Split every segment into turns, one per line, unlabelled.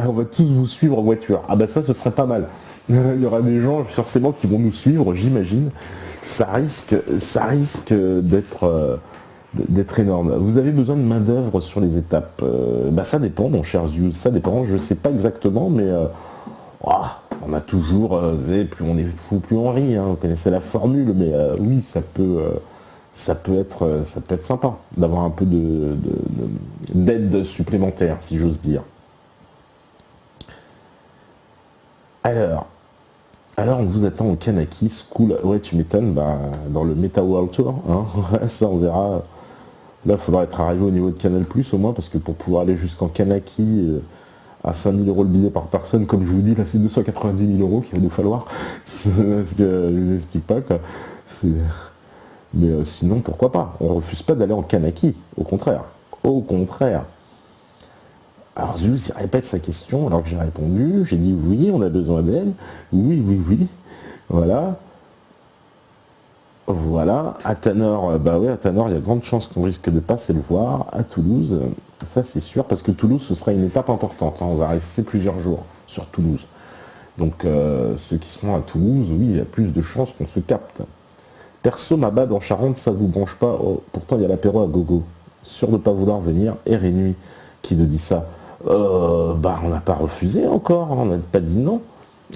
on va tous vous suivre en voiture. Ah bah ça, ce serait pas mal. Il y aura des gens forcément qui vont nous suivre, j'imagine. Ça risque d'être énorme. Vous avez besoin de main d'œuvre sur les étapes. Bah ça dépend, mon cher Zius, ça dépend. Je sais pas exactement, mais on a toujours, plus on est fou, plus on rit. Hein. Vous connaissez la formule, mais oui, ça peut être sympa d'avoir un peu d'aide supplémentaire, si j'ose dire. Alors on vous attend au Kanaki School. Ouais, tu m'étonnes, dans le Meta World Tour, hein. Ça on verra. Là, il faudra être arrivé au niveau de Canal+, au moins, parce que pour pouvoir aller jusqu'en Kanaki, à 5 000 € le billet par personne, comme je vous dis, là c'est 290 000 € qu'il va nous falloir. Parce que je vous explique pas, quoi. Mais sinon, pourquoi pas? On refuse pas d'aller en Kanaki, au contraire. Au contraire. Alors Zeus, il répète sa question, alors que j'ai répondu, j'ai dit oui, on a besoin d'aide, oui, oui, oui, voilà. Voilà, à Tanor, ouais, à Tanor, il y a de grandes chances qu'on risque de passer le voir, à Toulouse, ça c'est sûr, parce que Toulouse, ce sera une étape importante, hein, on va rester plusieurs jours sur Toulouse. Donc ceux qui seront à Toulouse, oui, il y a plus de chances qu'on se capte. Perso, ma bad en Charente, ça vous branche pas, pourtant il y a l'apéro à gogo. Sûr de ne pas vouloir venir, Air et Nuit, qui nous dit ça. On n'a pas refusé encore, on n'a pas dit non.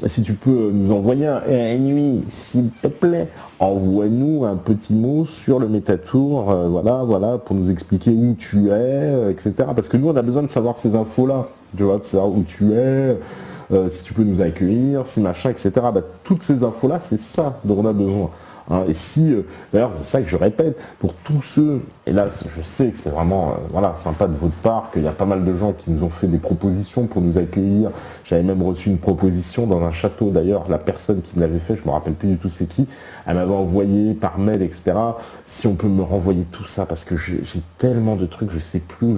Si tu peux nous envoyer un Air et Nuit, s'il te plaît, envoie-nous un petit mot sur le Métatour, voilà, pour nous expliquer où tu es, etc. Parce que nous, on a besoin de savoir ces infos-là, tu vois, de savoir où tu es, si tu peux nous accueillir, si machin, etc. Toutes ces infos-là, c'est ça dont on a besoin. Hein, et si, d'ailleurs, c'est ça que je répète, pour tous ceux, et là je sais que c'est vraiment sympa de votre part, qu'il y a pas mal de gens qui nous ont fait des propositions pour nous accueillir. J'avais même reçu une proposition dans un château, d'ailleurs, la personne qui me l'avait fait, je me rappelle plus du tout c'est qui, elle m'avait envoyé par mail, etc. Si on peut me renvoyer tout ça, parce que j'ai tellement de trucs, je sais plus où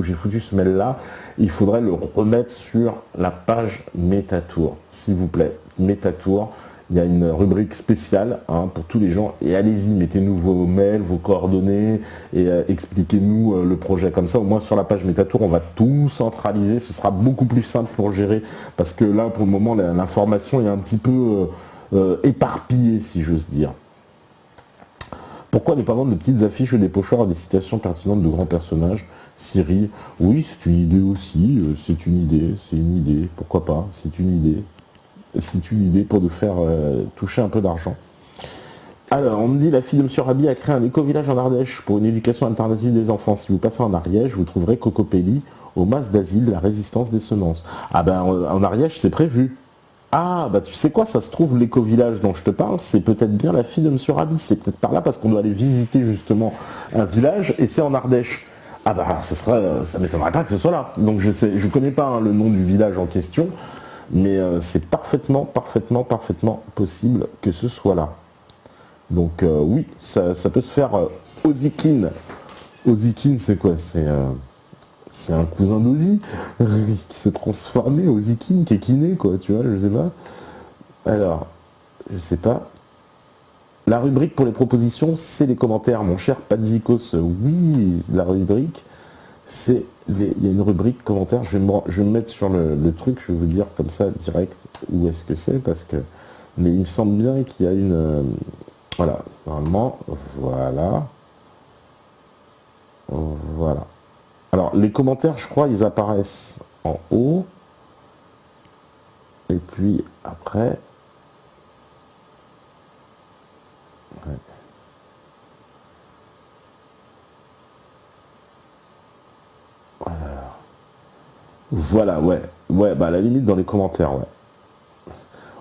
j'ai foutu ce mail-là, il faudrait le remettre sur la page Métatour, s'il vous plaît, Métatour. Il y a une rubrique spéciale pour tous les gens. Et allez-y, mettez-nous vos mails, vos coordonnées et expliquez-nous le projet. Comme ça, au moins sur la page Métatour, on va tout centraliser. Ce sera beaucoup plus simple pour gérer. Parce que là, pour le moment, l'information est un petit peu éparpillée, si j'ose dire. Pourquoi ne pas vendre de petites affiches des pochoirs à des citations pertinentes de grands personnages? Siri, oui, c'est une idée aussi. C'est une idée. Pourquoi pas? C'est une idée. C'est une idée pour nous faire toucher un peu d'argent. Alors, on me dit, la fille de M. Rabi a créé un éco-village en Ardèche pour une éducation alternative des enfants. Si vous passez en Ariège, vous trouverez Cocopelli au mas d'asile de la résistance des semences. En Ariège, c'est prévu. Tu sais quoi, ça se trouve, l'éco-village dont je te parle, c'est peut-être bien la fille de M. Rabi. C'est peut-être par là, parce qu'on doit aller visiter justement un village, et c'est en Ardèche. Ça m'étonnerait pas que ce soit là. Donc je connais pas le nom du village en question, mais c'est parfaitement possible que ce soit là. Donc oui, ça peut se faire. Ozikin. Ozikin, c'est quoi? C'est un cousin d'Ozzy qui s'est transformé, Ozikin, qui est kiné, quoi, tu vois, je sais pas. Alors, je sais pas. La rubrique pour les propositions, c'est les commentaires, mon cher Padzikos. Oui, la rubrique, il y a une rubrique commentaires, je vais me mettre sur le truc, je vais vous dire comme ça direct où est-ce que c'est, mais il me semble bien qu'il y a une, voilà, normalement, voilà. Alors les commentaires, je crois, ils apparaissent en haut, et puis après, ouais. Voilà, ouais, à la limite dans les commentaires, ouais.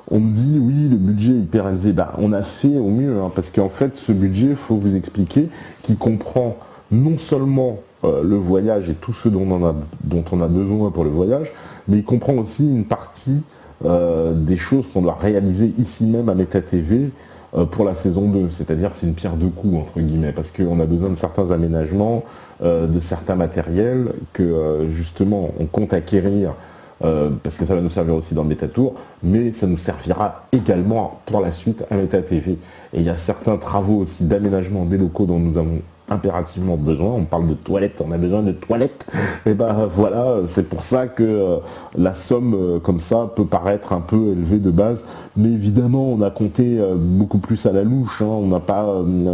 On me dit, oui, le budget est hyper élevé. On a fait au mieux, parce qu'en fait, ce budget, il faut vous expliquer, qui comprend non seulement le voyage et tout ce dont on a besoin pour le voyage, mais il comprend aussi une partie des choses qu'on doit réaliser ici même à Méta TV pour la saison 2. C'est-à-dire, c'est une pierre deux coups, entre guillemets, parce qu'on a besoin de certains aménagements, de certains matériels que, justement, on compte acquérir parce que ça va nous servir aussi dans le Métatour, mais ça nous servira également pour la suite à Méta TV. Et il y a certains travaux aussi d'aménagement des locaux dont nous avons impérativement besoin. On parle de toilettes, on a besoin de toilettes. Et ben voilà, c'est pour ça que la somme comme ça peut paraître un peu élevée de base. Mais évidemment, on a compté beaucoup plus à la louche. Hein. On n'a pas,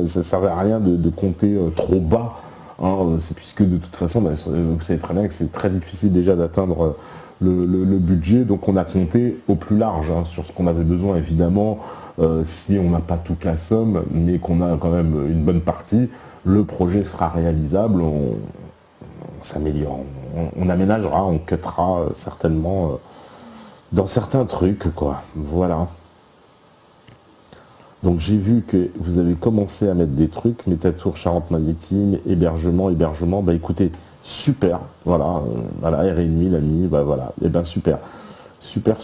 ça ne servait à rien de compter trop bas. Hein. C'est puisque de toute façon, ben, vous savez très bien que c'est très difficile déjà d'atteindre le budget. Donc on a compté au plus large hein, sur ce qu'on avait besoin évidemment. Si on n'a pas toute la somme, mais qu'on a quand même une bonne partie, le projet sera réalisable, on s'améliore, on aménagera, on cuttera certainement dans certains trucs, quoi. Voilà. Donc j'ai vu que vous avez commencé à mettre des trucs, Métatour, Charente-Maritime, hébergement, bah écoutez, super, voilà, voilà, R&D, l'ami, bah voilà, et ben super. Super.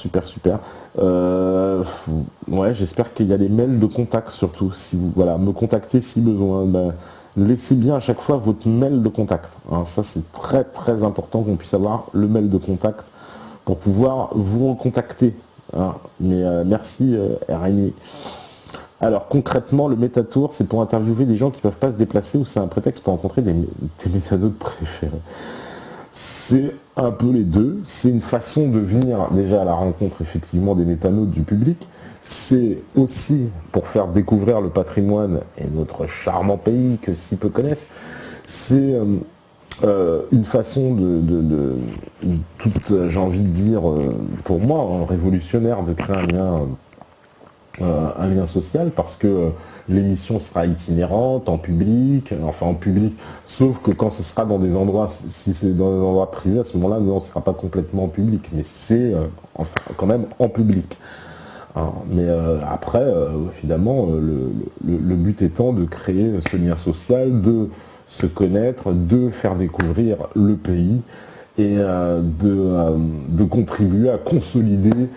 Ouais, j'espère qu'il y a les mails de contact surtout. Si vous, voilà, me contactez si besoin. Ben, laissez bien à chaque fois votre mail de contact. Hein. Ça, c'est très important qu'on puisse avoir le mail de contact pour pouvoir vous contacter. Hein. Mais merci RNI. Alors concrètement, le Métatour, c'est pour interviewer des gens qui ne peuvent pas se déplacer ou c'est un prétexte pour rencontrer des métanotes préférés. C'est un peu les deux. C'est une façon de venir déjà à la rencontre effectivement des métanotes du public. C'est aussi pour faire découvrir le patrimoine et notre charmant pays que si peu connaissent. C'est une façon toute, j'ai envie de dire, pour moi, révolutionnaire de créer un lien social parce que l'émission sera itinérante, en public, sauf que quand ce sera dans des endroits, si c'est dans des endroits privés, à ce moment-là, non, ce ne sera pas complètement en public, mais c'est quand même en public. Hein, mais après, évidemment, le but étant de créer ce lien social, de se connaître, de faire découvrir le pays et de contribuer à consolider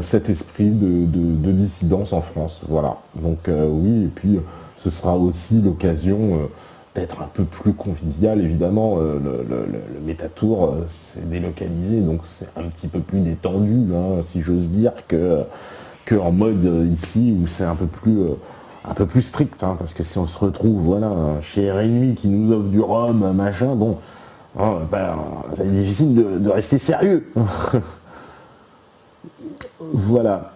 cet esprit de dissidence en France. Voilà. Donc oui, et puis ce sera aussi l'occasion d'être un peu plus convivial. Évidemment, le Métatour, c'est délocalisé, donc c'est un petit peu plus détendu, hein, si j'ose dire, que en mode ici, où c'est un peu plus strict, hein, parce que si on se retrouve voilà, chez RNI qui nous offre du rhum, machin, bon, hein, ben, c'est difficile de rester sérieux. Voilà.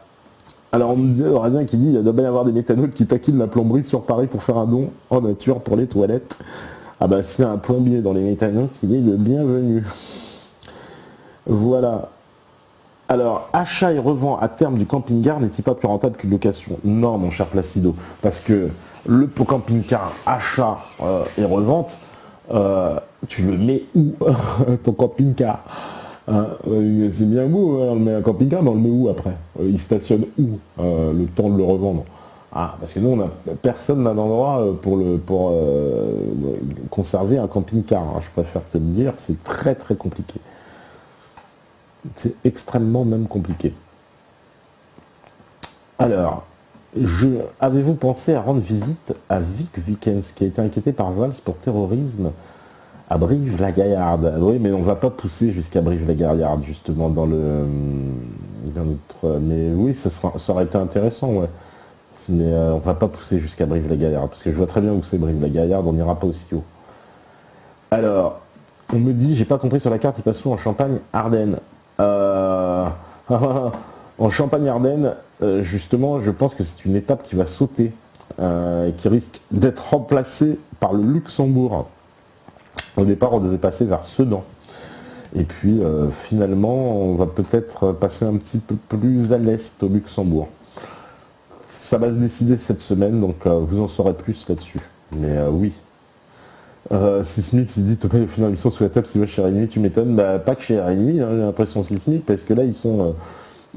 Alors on me disait, Eurazien qui dit, il doit bien y avoir des métanotes qui taquinent la plomberie sur Paris pour faire un don en nature pour les toilettes. Ah bah c'est un plombier dans les métanotes, il est le bienvenu. Voilà. Alors, achat et revend à terme du camping-car n'est-il pas plus rentable qu'une location? Non, mon cher Placido, parce que le camping-car achat et revente, tu le mets où ton camping-car? C'est bien beau, hein, on met un camping-car, mais on le met où après? Il stationne où le temps de le revendre? Ah, parce que nous, personne n'a d'endroit pour conserver un camping-car. Hein, je préfère te le dire, c'est très compliqué. C'est extrêmement même compliqué. Alors, avez-vous pensé à rendre visite à Vic Vikens, qui a été inquiété par Valls pour terrorisme à Brive-la-Gaillarde? Oui, mais on ne va pas pousser jusqu'à Brive-la-Gaillarde, justement, dans notre... Mais oui, ça aurait été intéressant, ouais. Mais on ne va pas pousser jusqu'à Brive-la-Gaillarde, parce que je vois très bien où c'est Brive-la-Gaillarde, on n'ira pas aussi haut. Alors, on me dit, j'ai pas compris sur la carte, il passe où en Champagne-Ardenne? En Champagne-Ardenne, justement, je pense que c'est une étape qui va sauter, qui risque d'être remplacée par le Luxembourg. Au départ, on devait passer vers Sedan. Et puis, finalement, on va peut-être passer un petit peu plus à l'est, au Luxembourg. Ça va se décider cette semaine, donc vous en saurez plus là-dessus. Mais oui. Sismic, il dit Thomas, il finit l'émission sous la table, c'est chez RNI, tu m'étonnes. Bah, pas que chez RNI, hein, j'ai l'impression Sismic, parce que là, ils sont.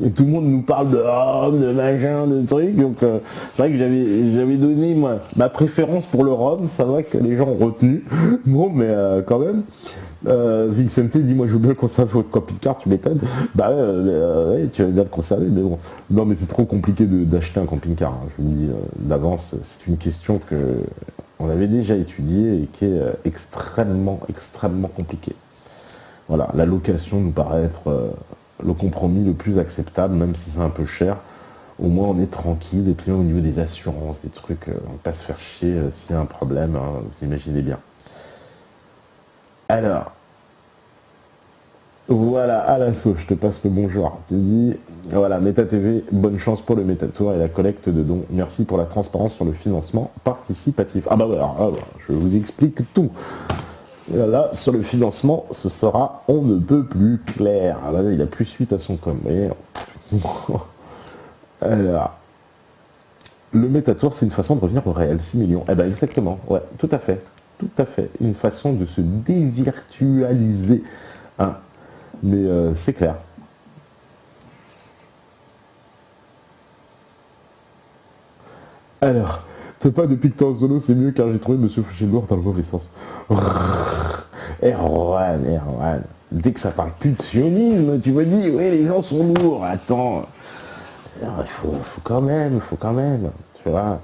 Et tout le monde nous parle de rhum, de machin, de trucs. Donc, c'est vrai que j'avais donné, moi, ma préférence pour le rhum. C'est vrai que les gens ont retenu. Bon, mais quand même. Vicente dit, moi, je veux bien conserver votre camping-car, tu m'étonnes. Bah ouais, tu vas bien le conserver, mais bon. Non, mais c'est trop compliqué d'acheter un camping-car. Hein. Je vous le dis d'avance, c'est une question que on avait déjà étudiée et qui est extrêmement compliquée. Voilà, la location nous paraît être le compromis le plus acceptable, même si c'est un peu cher. Au moins on est tranquille, et puis même au niveau des assurances, des trucs, on va pas se faire chier s'il y a un problème, hein, vous imaginez bien. Alors, voilà, Alasso, je te passe le bonjour. Tu dis, voilà, Meta TV, bonne chance pour le Métatour et la collecte de dons. Merci pour la transparence sur le financement participatif. Ah bah voilà, je vous explique tout. Et là, sur le financement, ce sera on ne peut plus clair. Ah bah, il a plus suite à son com. Alors, le Métatour, c'est une façon de revenir au réel, 6 millions. Eh ben exactement, ouais, tout à fait. Tout à fait. Une façon de se dévirtualiser. Hein. Mais c'est clair. Alors, t'es pas depuis que t'es en solo, c'est mieux car j'ai trouvé Monsieur Fouché-Lourd dans le mauvais sens. Erwan. Dès que ça parle plus de sionisme, tu me dis, oui, les gens sont lourds. Attends, il faut quand même, tu vois.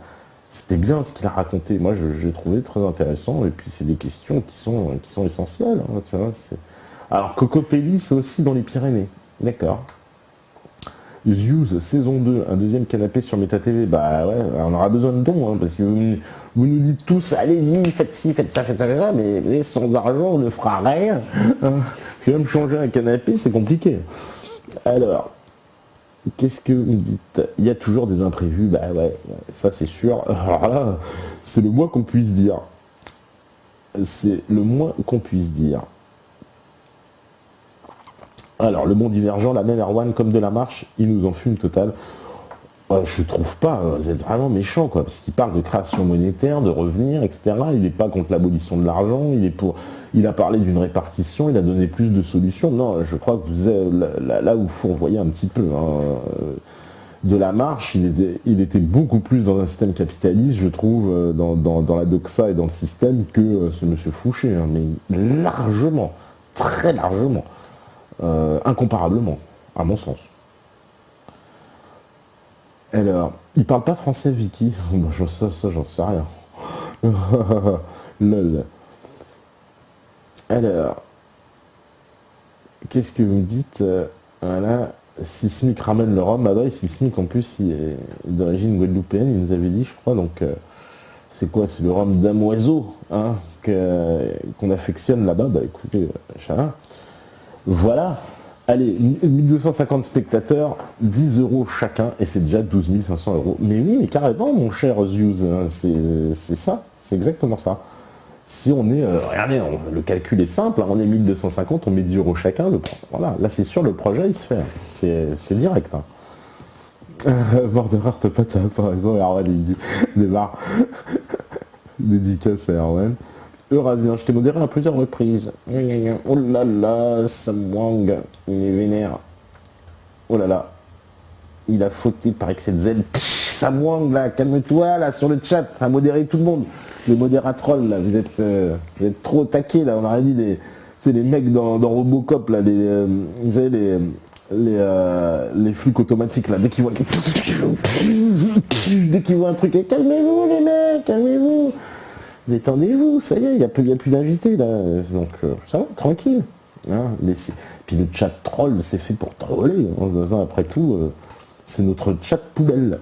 C'était bien ce qu'il a raconté. Moi, j'ai trouvé très intéressant. Et puis, c'est des questions qui sont essentielles, hein, tu vois. Alors, Cocopelli, c'est aussi dans les Pyrénées. D'accord. Zuse, saison 2, un deuxième canapé sur Meta TV. Bah ouais, on aura besoin de dons, hein, parce que vous nous dites tous, allez-y, faites ci, faites ça, mais sans argent, on ne fera rien. Parce que même changer un canapé, c'est compliqué. Alors, qu'est-ce que vous dites? Il y a toujours des imprévus, bah ouais, ça c'est sûr. Alors là, c'est le moins qu'on puisse dire. C'est le moins qu'on puisse dire. Alors, le bon divergent, la même Erwan comme de la marche, il nous en fume total. Je trouve pas, vous êtes vraiment méchant, quoi, parce qu'il parle de création monétaire, de revenir, etc. Il n'est pas contre l'abolition de l'argent, il a parlé d'une répartition, il a donné plus de solutions. Non, je crois que vous êtes là où vous voyez un petit peu. Hein. De la marche, il était beaucoup plus dans un système capitaliste, je trouve, dans la doxa et dans le système que ce monsieur Fouché, hein, mais largement, très largement. Incomparablement, à mon sens. Alors, il parle pas français, Vicky. Bon, ça, j'en sais rien. Lol. Alors, qu'est-ce que vous me dites? Voilà, Sismic ramène le rhum. Ah bah, Sismic, en plus, il est d'origine guadeloupéenne, il nous avait dit, je crois. Donc, c'est quoi? C'est le rhum damoiseau, hein, qu'on affectionne là-bas. Bah, écoutez, chalin. Voilà. Allez, 1250 spectateurs, 10 euros chacun, et c'est déjà 12 500 euros. Mais oui, mais carrément, mon cher Zuse, hein, c'est ça, c'est exactement ça. Si on est, regardez, le calcul est simple, hein, on est 1250, on met 10 euros chacun, voilà, là c'est sûr, le projet il se fait, c'est direct. Hein. Borderer, t'as pas raison, Erwan il dit, démarre, dédicace à Erwan. Eurasien, je t'ai modéré à plusieurs reprises. Oh là là, Sam Wang, il est vénère. Oh là là, il a fauté par excès de zèle. Sam Wang, là, calme-toi, là, sur le chat, à modérer tout le monde. Les modératrolls, là, vous êtes trop taqués, là, on aurait dit les mecs dans Robocop, là, vous savez, les flics automatiques, là, dès qu'ils voient un truc, calmez-vous, les mecs, calmez-vous. Détendez-vous, ça y est, il n'y a plus d'invités là, donc ça va, tranquille. Hein, puis le chat troll, c'est fait pour troller. Hein, après tout, c'est notre chat poubelle.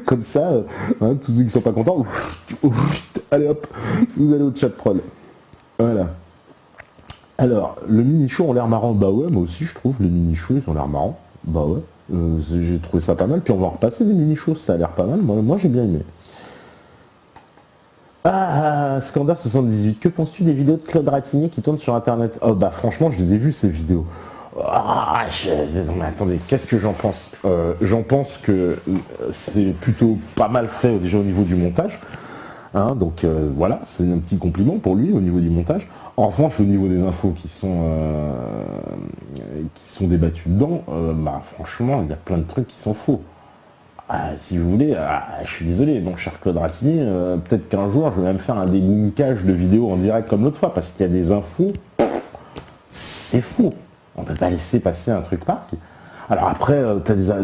Comme ça, hein, tous ceux qui sont pas contents, allez hop, vous allez au chat troll. Voilà. Alors, le mini-show ont l'air marrant. Bah ouais, moi aussi je trouve, les mini-shows ils ont l'air marrants. Bah ouais, j'ai trouvé ça pas mal. Puis on va en repasser des mini-shows, ça a l'air pas mal. Moi j'ai bien aimé. Ah, Scandar 78, que penses-tu des vidéos de Claude Ratignier qui tournent sur internet? Oh bah franchement, je les ai vues ces vidéos. Non mais attendez, qu'est-ce que j'en pense? J'en pense que c'est plutôt pas mal fait déjà au niveau du montage. Hein, donc voilà, c'est un petit compliment pour lui au niveau du montage. En revanche, au niveau des infos qui sont débattues dedans, bah franchement, il y a plein de trucs qui sont faux. Si vous voulez, je suis désolé, mon cher Claude Ratignier, peut-être qu'un jour je vais même faire un délinkage de vidéos en direct comme l'autre fois, parce qu'il y a des infos, c'est faux. On ne peut pas laisser passer un truc pareil. Alors après, tu as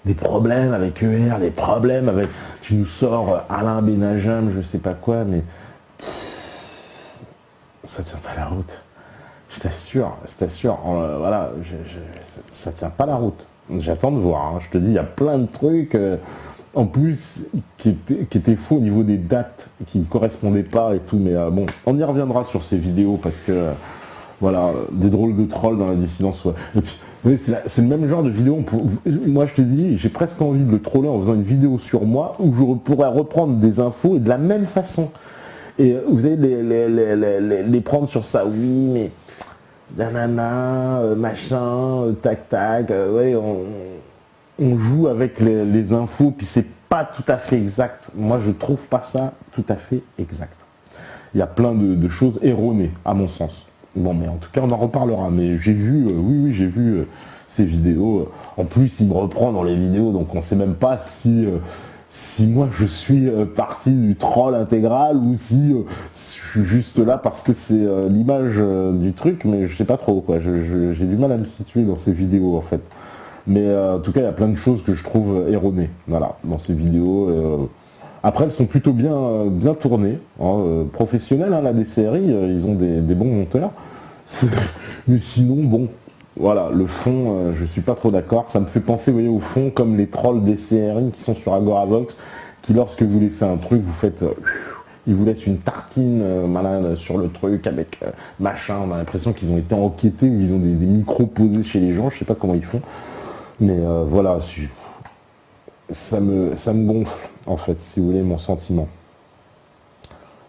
des problèmes avec ER, des problèmes avec... Tu nous sors Alain Benajam, je sais pas quoi, mais... Ça tient pas la route. Je t'assure, voilà, ça tient pas la route. J'attends de voir, hein. Je te dis, il y a plein de trucs, en plus, qui étaient faux au niveau des dates, qui ne correspondaient pas et tout, mais bon, on y reviendra sur ces vidéos, parce que, voilà, des drôles de trolls dans la dissidence, ouais. Et puis, oui, c'est le même genre de vidéo, moi je te dis, j'ai presque envie de le troller en faisant une vidéo sur moi, où je pourrais reprendre des infos, et de la même façon. Et vous allez les prendre sur ça, oui, mais nanana, machin, tac tac, ouais, on joue avec les infos, puis c'est pas tout à fait exact. Moi, je trouve pas ça tout à fait exact. Il y a plein de choses erronées, à mon sens. Bon, mais en tout cas, on en reparlera. Mais j'ai vu, oui, j'ai vu ces vidéos. En plus, il me reprend dans les vidéos, donc on sait même pas si moi je suis parti du troll intégral ou si je suis juste là parce que c'est l'image du truc, mais je sais pas trop, quoi. J'ai du mal à me situer dans ces vidéos, en fait. Mais en tout cas, il y a plein de choses que je trouve erronées, voilà, dans ces vidéos. Après, elles sont plutôt bien tournées, hein, professionnelles, hein, la DCRI, ils ont des bons monteurs. Mais sinon, bon, voilà, le fond, je suis pas trop d'accord. Ça me fait penser, vous voyez, au fond, comme les trolls DCRI qui sont sur Agoravox, qui lorsque vous laissez un truc, vous faites... ils vous laissent une tartine malin sur le truc avec machin. On a l'impression qu'ils ont été enquêtés ou ils ont des micros posés chez les gens, je sais pas comment ils font. Mais voilà, ça me gonfle, en fait, si vous voulez, mon sentiment.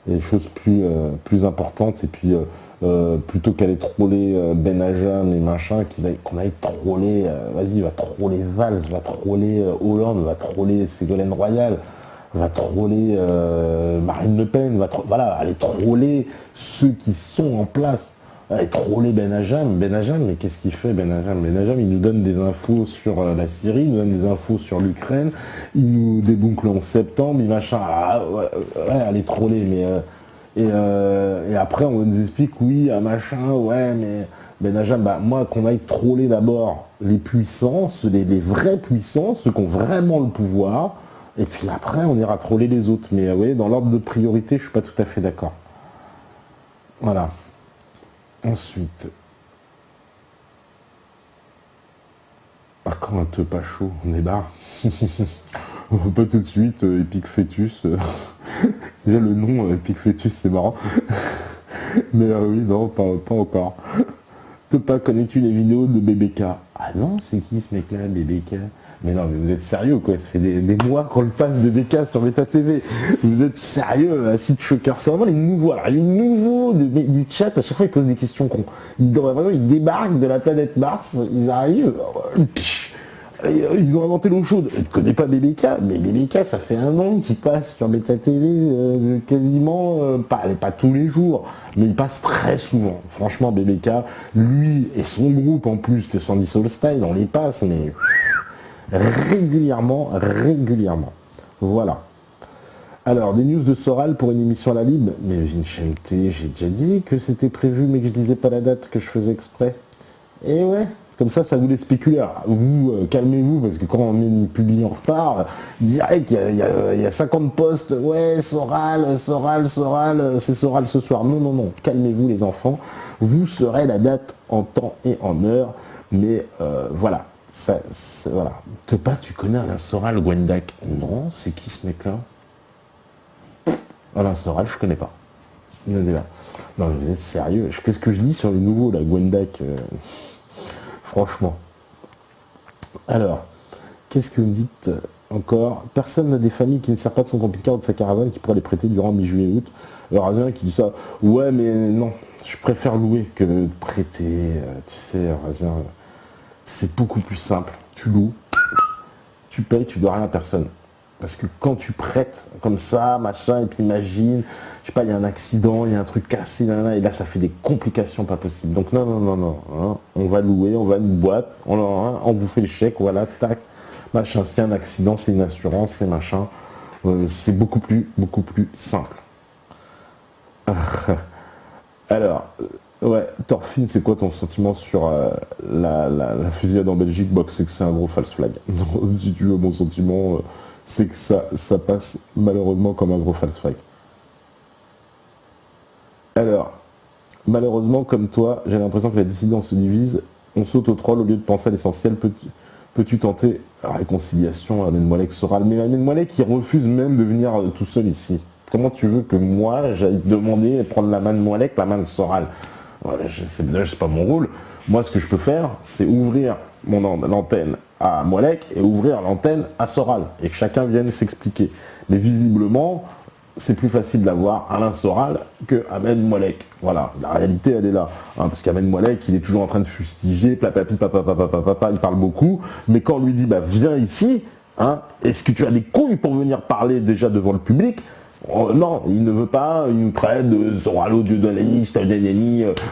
Il y a des choses plus importantes, et puis plutôt qu'aller troller Ben Hajar et machin, qu'on aille troller, vas-y, va troller Valls, va troller Hollande, va troller Ségolène Royal, va troller Marine Le Pen, voilà, aller troller ceux qui sont en place. Et troller Ben Hajar, mais qu'est-ce qu'il fait Ben Hajar? Ben Hajar, il nous donne des infos sur la Syrie, il nous donne des infos sur l'Ukraine, il nous déboucle en septembre, il machin, ouais, allez troller, mais et après on nous explique, oui, un machin, ouais, mais Ben Hajar, bah moi qu'on aille troller d'abord les puissants, les vrais puissants, ceux qui ont vraiment le pouvoir, et puis après on ira troller les autres. Mais vous voyez, dans l'ordre de priorité, je suis pas tout à fait d'accord. Voilà. Ensuite, quand un te pas chaud, on débarre. Pas tout de suite, Epic Fetus. Déjà le nom Epic Fetus, c'est marrant. Mais oui, non, pas encore. Te pas, connais-tu les vidéos de BBK? Ah non, c'est qui ce mec-là, BBK? Mais non, mais vous êtes sérieux, quoi? Ça fait des mois qu'on le passe BBK sur Meta TV. Vous êtes sérieux, un site choqueur. C'est vraiment les nouveaux. Alors, les nouveaux du chat, à chaque fois, ils posent des questions cons. Ils débarquent de la planète Mars, ils arrivent. Ils ont inventé l'eau chaude. Je ne connais pas BBK, mais BBK, ça fait un an qu'il passe sur Meta TV quasiment, pas tous les jours, mais il passe très souvent. Franchement, BBK, lui et son groupe en plus de Sandy Soul Style, on les passe, mais régulièrement. Voilà. Alors, des news de Soral pour une émission à la Lib. Mais Vincente, j'ai déjà dit que c'était prévu, mais que je disais pas la date, que je faisais exprès. Et ouais, comme ça vous laisse spéculer. Alors, vous, calmez-vous, parce que quand on publie en retard, direct, il y a 50 posts, ouais, Soral, c'est Soral ce soir. Non, calmez-vous les enfants. Vous saurez la date en temps et en heure, mais voilà. Voilà. Tu connais Alain Soral, Gwendac? Non, c'est qui ce mec-là? Alain Soral, je connais pas. Non, mais vous êtes sérieux? Qu'est-ce que je dis sur les nouveaux, là, Gwendac franchement. Alors, qu'est-ce que vous me dites encore? Personne n'a des familles qui ne servent pas de son camping-car ou de sa caravane qui pourrait les prêter durant mi-juillet août. Alors, Razien qui dit ça, ouais, mais non, je préfère louer que de prêter. Tu sais, Razien, c'est beaucoup plus simple. Tu loues, tu payes, tu dois rien à personne. Parce que quand tu prêtes comme ça, machin, et puis imagine, je sais pas, il y a un accident, il y a un truc cassé, et là ça fait des complications pas possibles. Donc non, hein, on va louer, on va une boîte, on vous fait le chèque, voilà, tac, machin, s'il y a un accident, c'est une assurance, c'est machin. C'est beaucoup plus simple. Alors, ouais, Thorfinn, c'est quoi ton sentiment sur la fusillade en Belgique? Bah, c'est que c'est un gros false flag. Si tu veux mon sentiment, c'est que ça passe malheureusement comme un gros false flag. Alors, malheureusement, comme toi, j'ai l'impression que la dissidence se divise. On saute au troll au lieu de penser à l'essentiel. Peux-tu tenter la réconciliation Ahmed Moalek Soral? Mais Ahmed Moalek, il refuse même de venir tout seul ici. Comment tu veux que moi, j'aille demander, prendre la main de Moalek, la main de Soral? C'est pas mon rôle. Moi, ce que je peux faire, c'est ouvrir l'antenne à Moalek et ouvrir l'antenne à Soral. Et que chacun vienne s'expliquer. Mais visiblement, c'est plus facile d'avoir Alain Soral que Ahmed Moalek. Voilà, la réalité, elle est là. Hein, parce qu'Ahmed Moalek, il est toujours en train de fustiger, plapapi, papa, il parle beaucoup. Mais quand on lui dit, bah, viens ici, hein, est-ce que tu as des couilles pour venir parler déjà devant le public? Non, il ne veut pas, il nous traite de Soralo, dieudonéiste,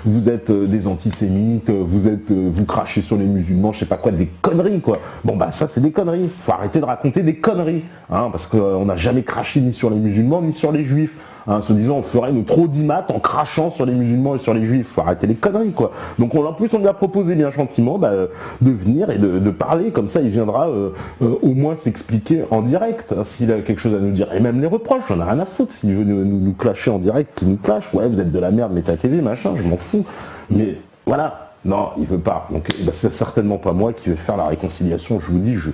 vous êtes des antisémites, vous crachez sur les musulmans, je sais pas quoi, des conneries quoi. Bon bah ça c'est des conneries, faut arrêter de raconter des conneries, hein, parce qu'on n'a jamais craché ni sur les musulmans ni sur les juifs. Hein, se disant on ferait notre audimat en crachant sur les musulmans et sur les juifs, faut arrêter les conneries quoi. Donc en plus on lui a proposé bien gentiment de venir et de parler, comme ça il viendra au moins s'expliquer en direct, hein, s'il a quelque chose à nous dire, et même les reproches, j'en ai rien à foutre, s'il veut nous clasher en direct, qu'il nous clash, ouais vous êtes de la merde, mettez à TV, machin, je m'en fous, mais voilà, non, il veut pas, donc c'est certainement pas moi qui vais faire la réconciliation, je vous dis, je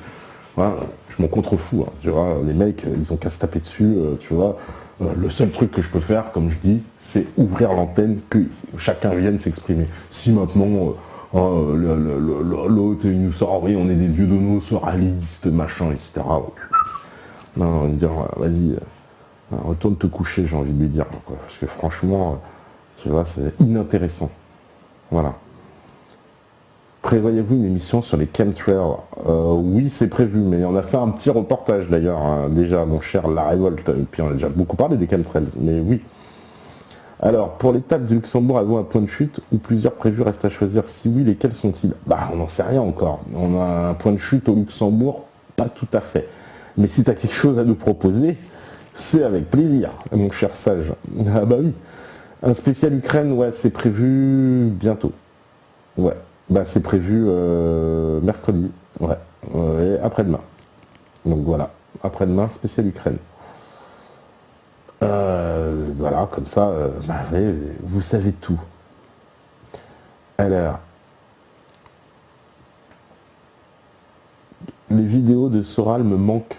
m'en contrefous, hein, tu vois, les mecs, ils ont qu'à se taper dessus, tu vois. Le seul truc que je peux faire, comme je dis, c'est ouvrir l'antenne, que chacun vienne s'exprimer. Si maintenant, l'autre, il nous sort, oui, on est des dieux de nos soralistes, machin, etc. Non, on va dire, vas-y, retourne te coucher, j'ai envie de lui dire. Quoi, parce que franchement, tu vois, c'est inintéressant. Voilà. Prévoyez-vous une émission sur les chemtrails? Oui, c'est prévu, mais on a fait un petit reportage d'ailleurs, hein, déjà, mon cher La Révolte, et puis on a déjà beaucoup parlé des chemtrails, mais oui. Alors, pour l'étape du Luxembourg, avez-vous un point de chute ou plusieurs prévus restent à choisir? Si oui, lesquels sont-ils? Bah, on n'en sait rien encore. On a un point de chute au Luxembourg, pas tout à fait. Mais si tu as quelque chose à nous proposer, c'est avec plaisir, mon cher sage. Ah bah oui. Un spécial Ukraine, ouais, c'est prévu bientôt. Ouais. Bah, c'est prévu mercredi, ouais, et après-demain. Donc voilà, après-demain, spécial Ukraine. Voilà, comme ça, bah, vous savez tout. Alors, les vidéos de Soral me manquent,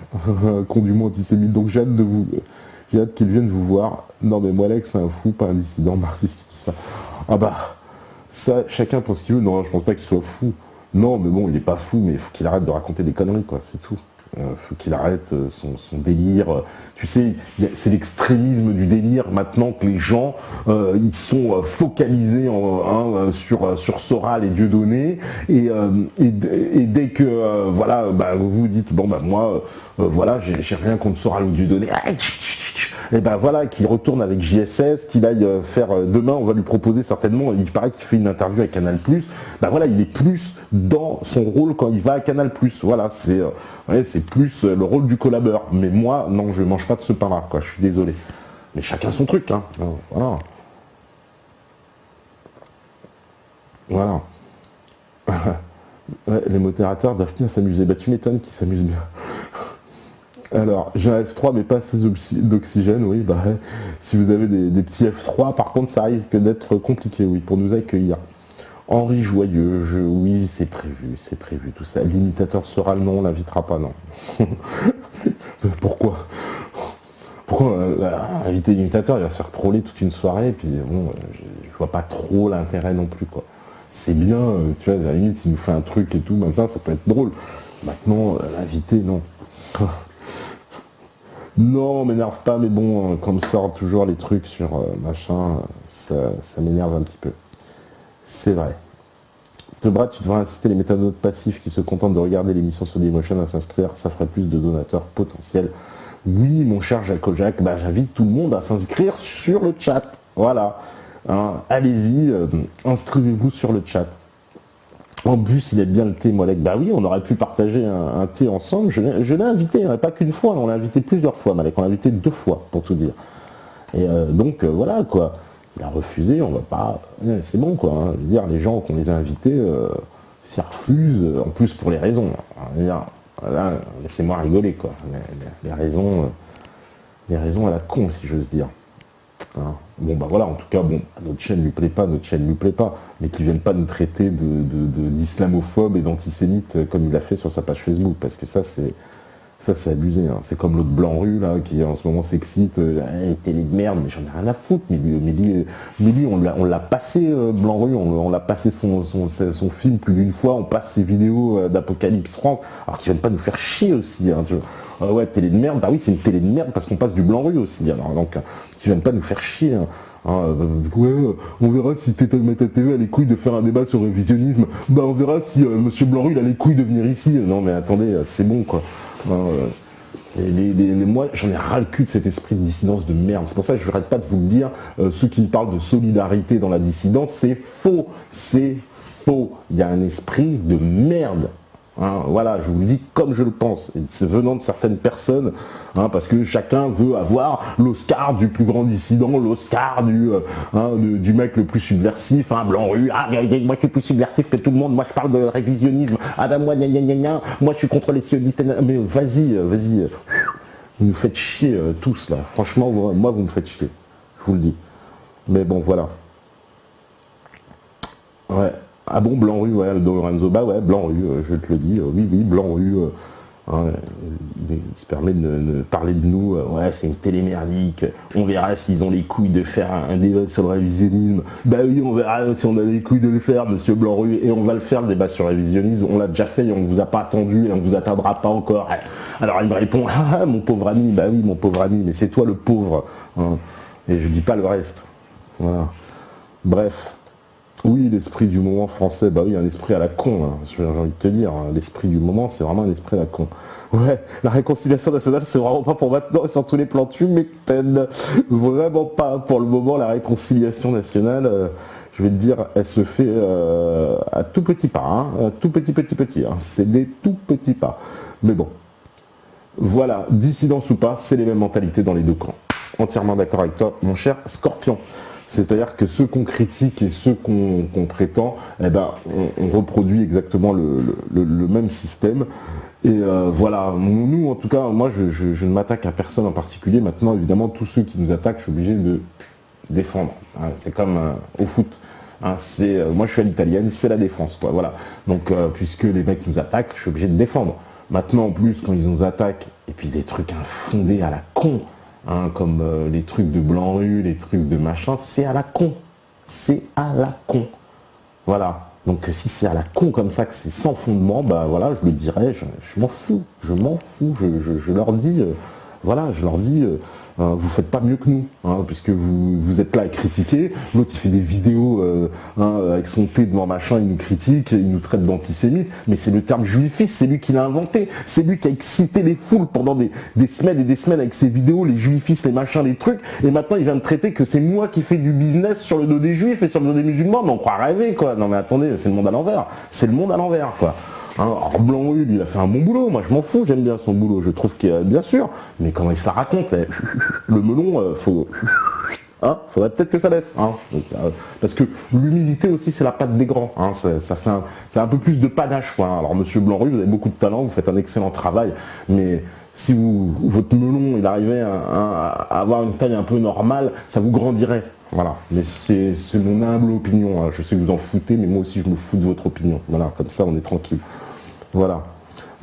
condument antisémite, donc j'ai hâte qu'ils viennent vous voir. Non mais moi, Alex, c'est un fou, pas un dissident marxiste qui dit ça. Ah bah... Ça, chacun pense ce qu'il veut. Non, je pense pas qu'il soit fou. Non, mais bon, il est pas fou, mais il faut qu'il arrête de raconter des conneries, quoi, c'est tout. Faut qu'il arrête son délire. Tu sais, c'est l'extrémisme du délire maintenant que les gens, ils sont focalisés sur Soral et Dieudonné. Et dès que, voilà, bah, vous dites, bon, bah, moi, voilà, j'ai rien contre Soral ou Dieudonné. Et ben voilà, qu'il retourne avec JSS, qu'il aille faire, demain on va lui proposer certainement, il paraît qu'il fait une interview avec Canal+, ben voilà, il est plus dans son rôle quand il va à Canal+, voilà, c'est plus le rôle du collabeur, mais moi, non, je mange pas de ce pain-là, quoi, je suis désolé. Mais chacun son truc, hein, voilà. Voilà. Ouais, les modérateurs doivent bien s'amuser, bah tu m'étonnes qu'ils s'amusent bien. Alors, j'ai un F3 mais pas assez d'oxygène, oui, bah si vous avez des petits F3, par contre ça risque d'être compliqué, oui, pour nous accueillir. Henri Joyeux, oui, c'est prévu, tout ça. L'imitateur Soral, non, on l'invitera pas, non. Pourquoi inviter l'imitateur, il va se faire troller toute une soirée, et puis bon, je vois pas trop l'intérêt non plus, quoi. C'est bien, tu vois, à la limite, il nous fait un truc et tout, maintenant ça peut être drôle. Maintenant, l'inviter, non. Non, m'énerve pas, mais bon, quand me sortent toujours les trucs sur machin, ça m'énerve un petit peu. C'est vrai. Brat, tu devrais inciter les métanotes passifs qui se contentent de regarder l'émission sur Dailymotion à s'inscrire, ça ferait plus de donateurs potentiels. Oui, mon cher Jacques, bah, j'invite tout le monde à s'inscrire sur le chat. Voilà. Hein, allez-y, inscrivez-vous sur le chat. En plus, il aime bien le thé, Moalek. Bah oui, on aurait pu partager un thé ensemble. Je l'ai invité, hein, pas qu'une fois, on l'a invité plusieurs fois, Moalek. On l'a invité 2 fois, pour tout dire. Et donc, voilà, quoi. Il a refusé, on va pas... C'est bon, quoi. Hein. Je veux dire, les gens qu'on les a invités, s'y refusent, en plus pour les raisons. Hein. Voilà, laissez-moi rigoler, quoi. Les raisons à la con, si j'ose dire. Hein. Bon bah voilà, en tout cas, bon, notre chaîne lui plaît pas, mais qu'ils viennent pas nous traiter d'islamophobe et d'antisémite comme il l'a fait sur sa page Facebook, parce que ça c'est abusé. Hein. C'est comme l'autre Blanc-Rue là qui en ce moment s'excite, télé de merde, mais j'en ai rien à foutre. Mais lui, on l'a passé Blanc-Rue, on l'a passé son film plus d'une fois, on passe ses vidéos d'Apocalypse France, alors qu'ils viennent pas nous faire chier aussi. Hein, tu vois. Ouais, télé de merde, bah oui, c'est une télé de merde parce qu'on passe du Blanc-Rue aussi. Alors donc, qu'ils viennent pas nous faire chier. Hein. Ouais, on verra si Meta TV a les couilles de faire un débat sur le révisionnisme. Bah on verra si Monsieur Blanc-Rue il a les couilles de venir ici. Non mais attendez, c'est bon quoi. Moi, j'en ai ras le cul de cet esprit de dissidence de merde. C'est pour ça que je n'arrête pas de vous le dire. Ceux qui me parlent de solidarité dans la dissidence, c'est faux. C'est faux. Il y a un esprit de merde. Hein, voilà, je vous le dis comme je le pense. Et c'est venant de certaines personnes, hein, parce que chacun veut avoir l'Oscar du plus grand dissident, l'Oscar du mec le plus subversif, hein, Blanc-Rue, moi je suis plus subversif que tout le monde, moi je parle de révisionnisme, moi moi je suis contre les sionistes, mais vas-y, vous nous faites chier tous là, franchement, moi vous me faites chier, je vous le dis. Mais bon, voilà. Ouais. Ah bon, Blanc-Rue, ouais, Lorenzo, bah ouais, Blanc-Rue, je te le dis, oui, Blanc-Rue, hein, il se permet de parler de nous, ouais, c'est une télé merdique, on verra s'ils ont les couilles de faire un débat sur le révisionnisme, bah oui, on verra si on a les couilles de le faire, monsieur Blanc-Rue, et on va le faire, le débat sur le révisionnisme, on l'a déjà fait, et on ne vous a pas attendu, et on ne vous attendra pas encore. Alors il me répond, ah, mon pauvre ami, bah oui, mon pauvre ami, mais c'est toi le pauvre, hein, et je dis pas le reste, voilà. Bref. Oui, l'esprit du moment français, bah oui, un esprit à la con, hein, j'ai envie de te dire. Hein, l'esprit du moment, c'est vraiment un esprit à la con. Ouais, la réconciliation nationale, c'est vraiment pas pour maintenant et sur tous les plans, tu m'étonnes. Vraiment pas. Pour le moment, la réconciliation nationale, je vais te dire, elle se fait à tout petit pas, hein, à tout petit. Hein, c'est des tout petits pas. Mais bon, voilà, dissidence ou pas, c'est les mêmes mentalités dans les deux camps. Entièrement d'accord avec toi, mon cher Scorpion. C'est-à-dire que ceux qu'on critique et ceux qu'on prétend, eh ben, on reproduit exactement le même système. Et voilà, nous en tout cas, moi je ne m'attaque à personne en particulier. Maintenant, évidemment, tous ceux qui nous attaquent, je suis obligé de défendre. Hein, c'est comme au foot. Hein, moi je suis à l'italienne, c'est la défense, quoi. Voilà. Donc puisque les mecs nous attaquent, je suis obligé de défendre. Maintenant, en plus, quand ils nous attaquent, et puis des trucs infondés à la con. Hein, comme les trucs de Blanc-Rue, les trucs de machin, c'est à la con. C'est à la con. Voilà. Donc si c'est à la con comme ça, que c'est sans fondement, bah voilà, je le dirais, je m'en fous. Je m'en fous. Je leur dis, voilà, je leur dis, vous faites pas mieux que nous, hein, puisque vous êtes là à critiquer. L'autre il fait des vidéos avec son thé devant machin, il nous critique, il nous traite d'antisémites, mais c'est le terme juifiste, c'est lui qui l'a inventé, c'est lui qui a excité les foules pendant des semaines et des semaines avec ses vidéos, les juifistes, les machins, les trucs, et maintenant il vient de traiter que c'est moi qui fais du business sur le dos des juifs et sur le dos des musulmans, mais on croit rêver quoi. Non mais attendez, c'est le monde à l'envers, quoi. Hein, alors Blanc-Rue, il a fait un bon boulot, moi je m'en fous, j'aime bien son boulot, je trouve qu'il bien sûr, mais comment il se la raconte, le melon, faudrait peut-être que ça laisse, hein. Donc, parce que l'humilité aussi c'est la patte des grands, hein. C'est un peu plus de panache, quoi. Alors monsieur Blanc-Rue, vous avez beaucoup de talent, vous faites un excellent travail, mais si votre melon il arrivait à avoir une taille un peu normale, ça vous grandirait. Voilà, mais c'est mon humble opinion, hein. Je sais que vous en foutez, mais moi aussi je me fous de votre opinion. Voilà, comme ça on est tranquille. Voilà.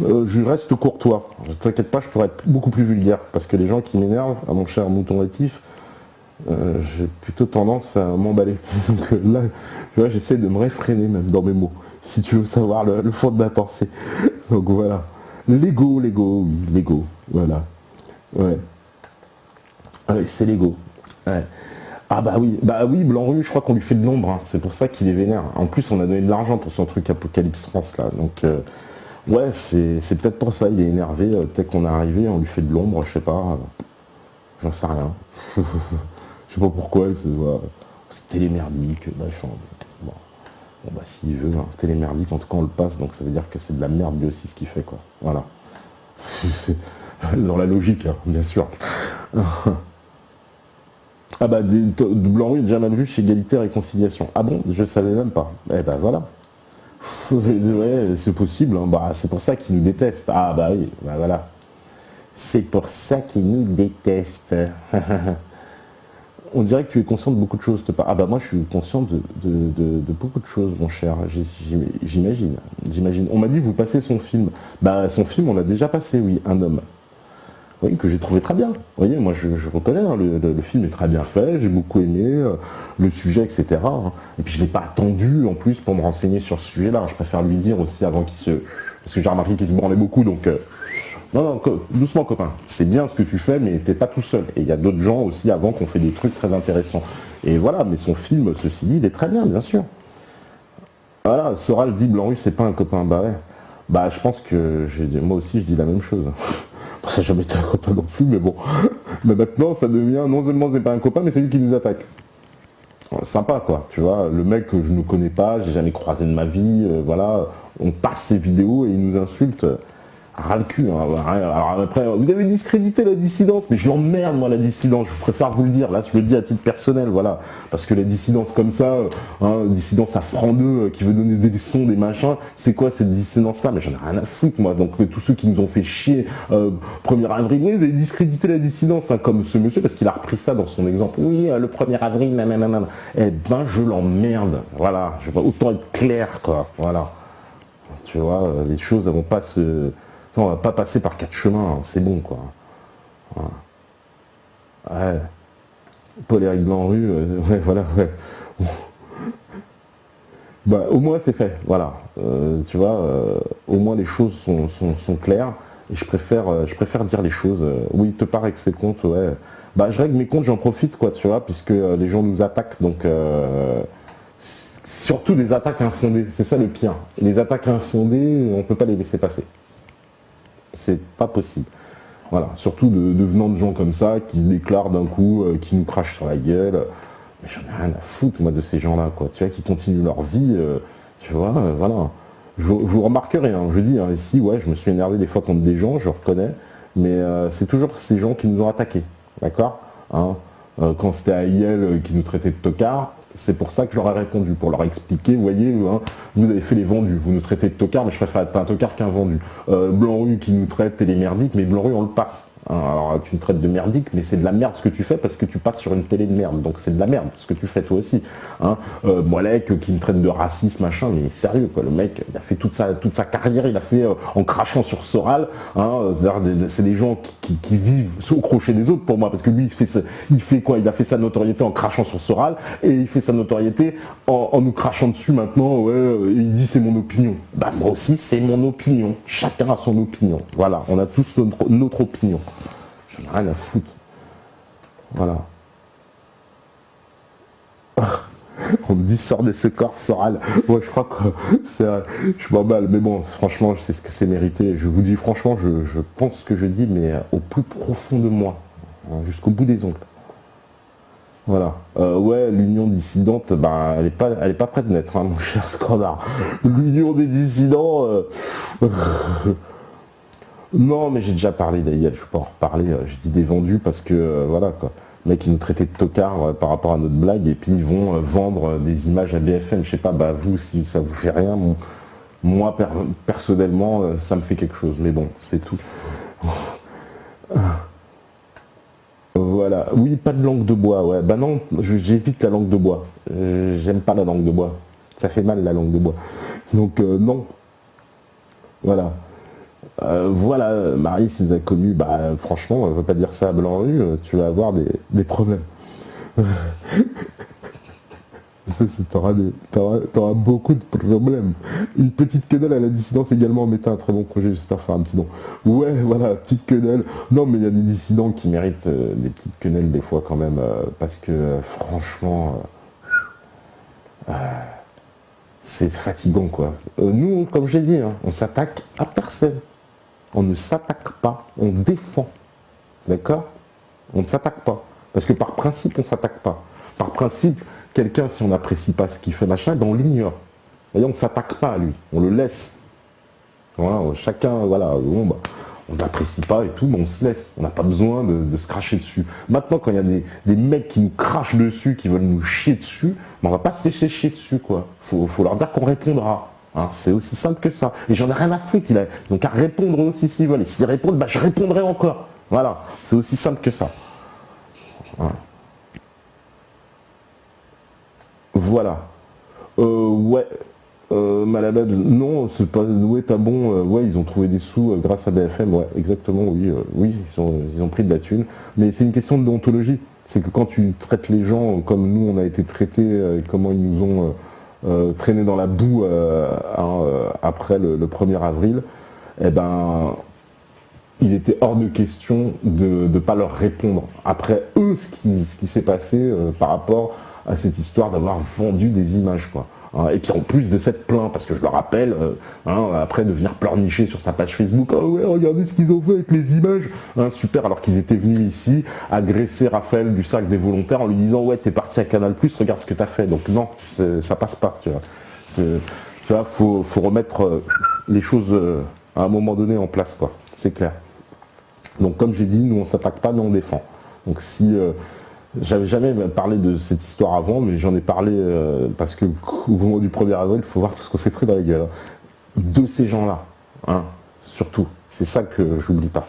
Je reste courtois. Ne t'inquiète pas, je pourrais être beaucoup plus vulgaire, parce que les gens qui m'énervent, à mon cher mouton rétif, j'ai plutôt tendance à m'emballer. Donc là, tu vois, j'essaie de me réfréner même dans mes mots, si tu veux savoir le fond de ma pensée. Donc voilà. L'ego, voilà. Ouais. Ouais, c'est l'ego. Ouais. Ah bah oui, Blanc-Rue, je crois qu'on lui fait de l'ombre, hein. C'est pour ça qu'il est vénère. En plus, on a donné de l'argent pour son truc Apocalypse France, là. Donc, ouais, c'est peut-être pour ça, il est énervé. Peut-être qu'on est arrivé, on lui fait de l'ombre, je sais pas. J'en sais rien. Je sais pas pourquoi, c'est télémerdique, machin. Bon, bah s'il veut, hein, télémerdique, en tout cas on le passe, donc ça veut dire que c'est de la merde lui aussi ce qu'il fait, quoi. Voilà. Dans la logique, hein, bien sûr. Ah bah, de Blanc-Rue, déjà mal vu chez Égalité et Réconciliation. Ah bon, je savais même pas. Eh ben voilà. Ouais, c'est possible, hein. Bah, c'est pour ça qu'ils nous détestent. Ah bah oui, bah voilà. C'est pour ça qu'ils nous détestent. On dirait que tu es conscient de beaucoup de choses. Ah bah moi je suis conscient de beaucoup de choses, mon cher. J'imagine. J'imagine. On m'a dit vous passez son film. Bah son film on l'a déjà passé, oui, Un homme. Oui, que j'ai trouvé très bien. Vous voyez, moi je reconnais, hein, le film est très bien fait, j'ai beaucoup aimé le sujet, etc. hein. Et puis je l'ai pas attendu en plus pour me renseigner sur ce sujet-là. Je préfère lui dire aussi avant qu'il se. Parce que j'ai remarqué qu'il se branlait beaucoup, donc. Non, non, doucement copain, c'est bien ce que tu fais, mais t'es pas tout seul. Et il y a d'autres gens aussi avant qui ont fait des trucs très intéressants. Et voilà, mais son film, ceci dit, il est très bien, bien sûr. Voilà, Soral dit Blanc-Rue, c'est pas un copain. Bah ouais. Bah je pense que moi aussi je dis la même chose. Bon, ça n'a jamais été un copain non plus, mais bon. Mais maintenant ça devient, non seulement c'est pas un copain, mais c'est lui qui nous attaque. Sympa quoi, tu vois, le mec que je ne connais pas, j'ai jamais croisé de ma vie, voilà, on passe ses vidéos et il nous insulte. Ras le cul, hein. Alors après, vous avez discrédité la dissidence, mais je l'emmerde moi la dissidence, je préfère vous le dire, là je le dis à titre personnel, voilà, parce que les dissidences comme ça, dissidence à franc 2 qui veut donner des leçons, des machins, c'est quoi cette dissidence là? Mais j'en ai rien à foutre moi, donc tous ceux qui nous ont fait chier 1er avril, oui, vous avez discrédité la dissidence, hein, comme ce monsieur, parce qu'il a repris ça dans son exemple, oui, le 1er avril, eh ben je l'emmerde, voilà, je vais autant être clair quoi, voilà, tu vois, les choses elles vont pas se... Non, on va pas passer par 4 chemins, hein, c'est bon quoi. Voilà. Ouais. Paul-Éric Blanc-Rue, ouais, voilà, ouais. Bon. Bah, au moins c'est fait, voilà. Tu vois, au moins les choses sont claires. Et je préfère dire les choses. Oui, il te paraît que c'est compte, ouais. Bah je règle mes comptes, j'en profite quoi, tu vois, puisque les gens nous attaquent, donc surtout des attaques infondées, c'est ça le pire. Les attaques infondées, on peut pas les laisser passer. C'est pas possible. Voilà, surtout de venant de gens comme ça, qui se déclarent d'un coup, qui nous crachent sur la gueule. Mais j'en ai rien à foutre, moi, de ces gens-là, quoi. Tu vois, qui continuent leur vie, tu vois, voilà. Vous remarquerez, hein, je dis, hein, ici, ouais, je me suis énervé des fois contre des gens, je reconnais, mais c'est toujours ces gens qui nous ont attaqués, d'accord hein quand c'était AIL qui nous traitait de tocards, c'est pour ça que je leur ai répondu, pour leur expliquer, vous voyez, hein, vous avez fait les vendus, vous nous traitez de tocards, mais je préfère être un tocard qu'un vendu. Blanc-Rue qui nous traite télé merdique, mais Blanc-Rue on le passe. Hein, alors tu me traites de merdique, mais c'est de la merde ce que tu fais parce que tu passes sur une télé de merde, donc c'est de la merde ce que tu fais toi aussi. Hein. Moilec qui me traite de raciste, machin, mais sérieux quoi, le mec, il a fait toute sa carrière, il a fait en crachant sur Soral, hein, c'est des gens qui vivent au crochet des autres pour moi, parce que lui il fait quoi? Il a fait sa notoriété en crachant sur Soral, et il fait sa notoriété en nous crachant dessus maintenant, ouais, et il dit c'est mon opinion. Bah moi aussi c'est mon opinion, chacun a son opinion, voilà, on a tous notre opinion. J'en ai rien à foutre. Voilà. On me dit sors de ce corps, Soral. Ouais, je crois que je m'emballe, mais bon, franchement, je sais ce que c'est mérité. Je vous dis franchement, je pense ce que je dis, mais au plus profond de moi, hein, jusqu'au bout des ongles. Voilà. Ouais, l'union dissidente, bah, elle est pas prête de naître, hein, mon cher Scandard. L'union des dissidents. Non, mais j'ai déjà parlé d'Aïel, je peux pas en reparler. Je dis des vendus parce que, voilà, quoi. Les mecs, ils nous traitaient de tocards par rapport à notre blague, et puis ils vont vendre des images à BFM. Je sais pas, bah vous, si ça vous fait rien, moi, personnellement, ça me fait quelque chose. Mais bon, c'est tout. Voilà. Oui, pas de langue de bois, ouais. Bah non, j'évite la langue de bois. J'aime pas la langue de bois. Ça fait mal, la langue de bois. Donc, non. Voilà. Voilà, Marie, si vous avez connu, bah franchement, on ne va pas dire ça à Blanc-Rue, tu vas avoir des problèmes. T'auras beaucoup de problèmes. Une petite quenelle à la dissidence également, mettez un très bon projet, j'espère faire un petit don. Ouais, voilà, petite quenelle. Non, mais il y a des dissidents qui méritent des petites quenelles des fois quand même, parce que franchement, c'est fatigant quoi. Nous, comme j'ai dit, hein, on s'attaque à personne. On ne s'attaque pas, on défend. D'accord? On ne s'attaque pas. Parce que par principe, on ne s'attaque pas. Par principe, quelqu'un, si on n'apprécie pas ce qu'il fait, machin, ben on l'ignore. On ne s'attaque pas à lui, on le laisse. Voilà, chacun, voilà, bon, bah, on n'apprécie pas et tout, mais on se laisse. On n'a pas besoin de se cracher dessus. Maintenant, quand il y a des mecs qui nous crachent dessus, qui veulent nous chier dessus, ben on va pas se laisser chier dessus, quoi. Faut leur dire qu'on répondra. Hein, c'est aussi simple que ça. Et j'en ai rien à foutre, ils ont qu'à répondre aussi s'ils veulent. Et s'ils répondent, bah, je répondrai encore. Voilà, c'est aussi simple que ça. Voilà. Voilà. Ouais. Malabad, non, c'est pas. Ouais, t'as bon. Ouais, ils ont trouvé des sous grâce à BFM. Ouais, exactement. Oui, oui, ils ont pris de la thune. Mais c'est une question de déontologie. C'est que quand tu traites les gens comme nous, on a été traités, comment ils nous ont traînés dans la boue après le 1er avril, eh ben, il était hors de question de ne pas leur répondre. Après eux, ce qui s'est passé par rapport à cette histoire d'avoir vendu des images, quoi. Hein, et puis en plus de s'être plaint, parce que je le rappelle, après de venir pleurnicher sur sa page Facebook, ah ouais, regardez ce qu'ils ont fait avec les images, hein, super, alors qu'ils étaient venus ici agresser Raphaël du Cercle des Volontaires en lui disant ouais, t'es parti à Canal+, regarde ce que t'as fait. Donc non, ça passe pas, tu vois. Tu vois, faut remettre les choses à un moment donné en place, quoi. C'est clair. Donc comme j'ai dit, nous on s'attaque pas, mais on défend. Donc si j'avais jamais parlé de cette histoire avant, mais j'en ai parlé parce que au moment du 1er avril, il faut voir tout ce qu'on s'est pris dans la gueule. Hein. De ces gens-là, hein, surtout. C'est ça que j'oublie pas.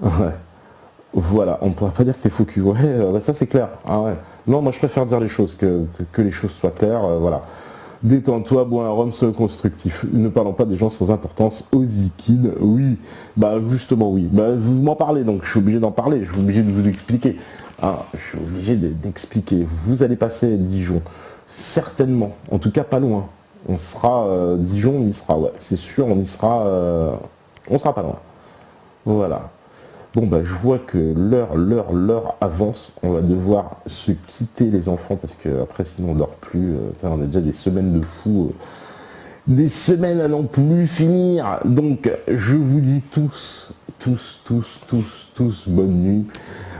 Ouais. Voilà, on ne pourra pas dire que t'es faux cul. Ouais, bah ça c'est clair. Ah ouais. Non, moi je préfère dire les choses, que les choses soient claires. Voilà. Détends-toi, bois un rhum, sois constructif. Ne parlons pas des gens sans importance. Ozikid, oui. Bah justement, oui. Bah vous m'en parlez, donc je suis obligé d'en parler. Je suis obligé de vous expliquer. Ah, je suis obligé d'expliquer. Vous allez passer à Dijon. Certainement. En tout cas, pas loin. On sera... Dijon, on y sera, ouais. C'est sûr, on y sera... on sera pas loin. Voilà. Bon bah je vois que l'heure avance, on va devoir se quitter les enfants parce que après sinon on dort plus, on a déjà des semaines de fou, des semaines à n'en plus finir. Donc je vous dis tous bonne nuit.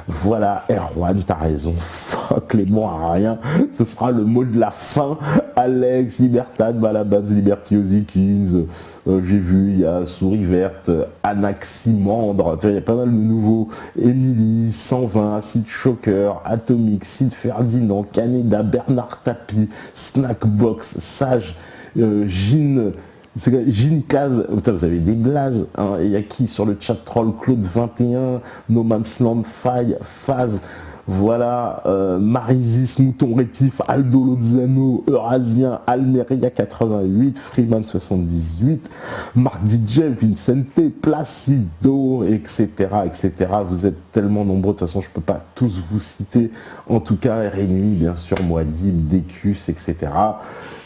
Voilà, Erwan, t'as raison, fuck les mots à rien, ce sera le mot de la fin. Alex, Libertad, Balababs, Liberty Ozikins, j'ai vu, il y a Souris Verte, Anaximandre, il y a pas mal de nouveaux, Émilie, 120, Sid Choker, Atomic, Sid Ferdinand, Canada, Bernard Tapie, Snackbox, Sage, Gin... Gin Kaz, vous avez des blazes, hein. Il y a qui sur le chat troll? Claude 21, No Man's Land, Faille, Phase, voilà, Marisis, Mouton Rétif, Aldo Lozano, Eurasien, Almeria 88, Freeman 78, Marc DJ, Vincente, Placido, etc., etc. Vous êtes tellement nombreux, de toute façon je peux pas tous vous citer, en tout cas Rémi, bien sûr, Moadib, Décus, etc.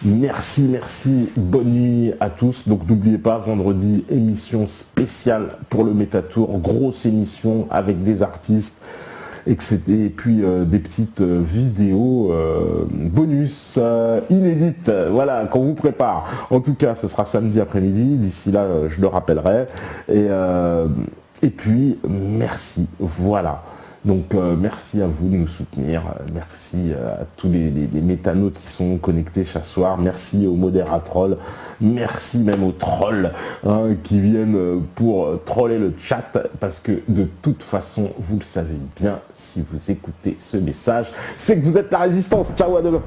Merci, bonne nuit à tous. Donc n'oubliez pas, vendredi, émission spéciale pour le Métatour, grosse émission avec des artistes, etc. Et puis des petites vidéos bonus inédites, voilà, qu'on vous prépare. En tout cas, ce sera samedi après-midi, d'ici là, je le rappellerai. Et puis, merci, voilà. Donc merci à vous de nous soutenir, merci à tous les métanautes qui sont connectés chaque soir, merci aux modératrolls, merci même aux trolls qui viennent pour troller le chat, parce que de toute façon, vous le savez bien, si vous écoutez ce message, c'est que vous êtes la résistance. Ciao, à demain.